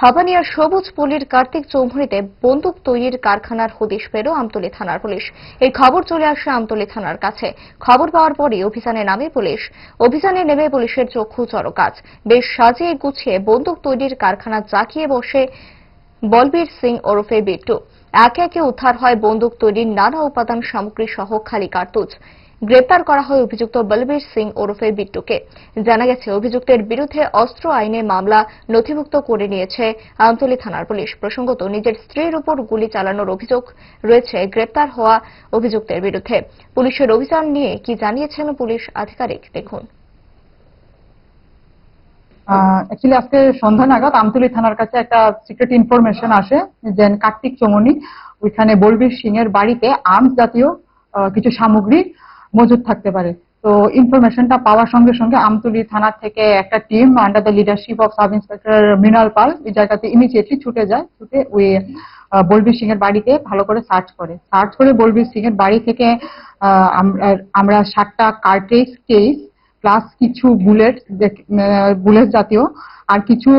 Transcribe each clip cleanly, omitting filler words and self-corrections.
হাভানিয়ার সবুজ পল্লীর কার্তিক চৌধুরীতে বন্দুক তৈরির কারখানার হদিশ পেল আমতলী থানার পুলিশ। এই খবর চলে আসে আমতলী থানার কাছে। খবর পাওয়ার পরই অভিযানে নামে পুলিশ। অভিযানে নেমে পুলিশের চক্ষু চড়কাজ। বেশ সাজিয়ে গুছিয়ে বন্দুক তৈরির কারখানা জাকিয়ে বসে বলবীর সিং ওরফে বিট্টু। একে একে উদ্ধার হয় বন্দুক তৈরির নানা উপাদান সামগ্রী সহ খালি কার্তুজ। গ্রেপ্তার করা হয় অভিযুক্ত বলবীর সিং ওরফে বিট্টুকে। জানা গেছে, অভিযুক্তের বিরুদ্ধে অস্ত্র আইনে মামলা নথিভুক্ত করে নিয়েছে আমতলী থানার পুলিশ। প্রসঙ্গত, নিজের স্ত্রীর উপর গুলি চালানোর অভিযোগ রয়েছে গ্রেপ্তার হওয়া অভিযুক্তের বিরুদ্ধে। পুলিশের অভিযান নিয়ে কি জানিয়েছেন পুলিশ আধিকারিক, দেখুন। অ্যাকচুয়ালি আজকে সন্ধ্যা নাগাদ আমতলী থানার কাছে একটা সিক্রেট ইনফরমেশন আসে যে কার্তিক চৌমনি ওইখানে বলবীর সিং এর বাড়িতে আর্মস জাতীয় কিছু সামগ্রী মজুদ থাকতে পারে। তো ইনফরমেশনটা পাওয়ার সঙ্গে সঙ্গে আমতলী থানা থেকে একটা team under the leadership of sub inspector Mrinal Pal ওই জায়গাতে ইমিডিয়েটলি ছুটে যায়। ছুটে ওই বলবীর সিং এর বাড়িতে ভালো করে সার্চ করে বলবীর সিং এর বাড়ি থেকে আমরা 7টা কার্ট্রিজ কেস প্লাস কিছু বুলেট জাতীয় আর কিছু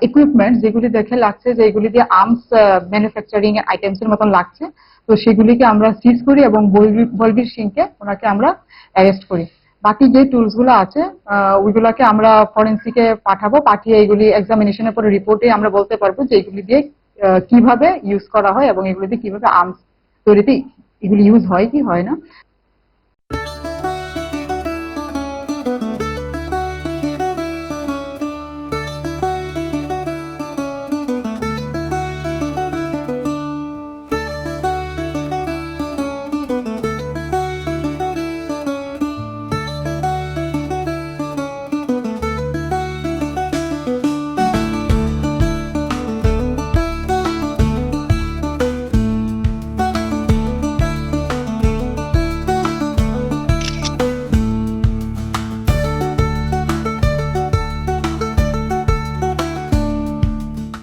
ইকুইপমেন্ট যেগুলি দেখে লাগছে যে এগুলি দিয়ে আর্মস ম্যানুফ্যাকচারিং আইটেমস এর মতন লাগছে। তো সেগুলিকে আমরা সিজ করি এবং বলবীর সিংকে ওনাকে আমরা অ্যারেস্ট করি। বাকি যে টুলস গুলো আছে ওইগুলোকে আমরা ফরেন্সিকে পাঠাবো। পাঠিয়ে এগুলি এক্সামিনেশনের পরে রিপোর্টে আমরা বলতে পারবো যে এগুলি দিয়ে কিভাবে ইউজ করা হয় এবং এগুলি দিয়ে কিভাবে আর্মস তৈরিতে এগুলি ইউজ হয় কি হয় না।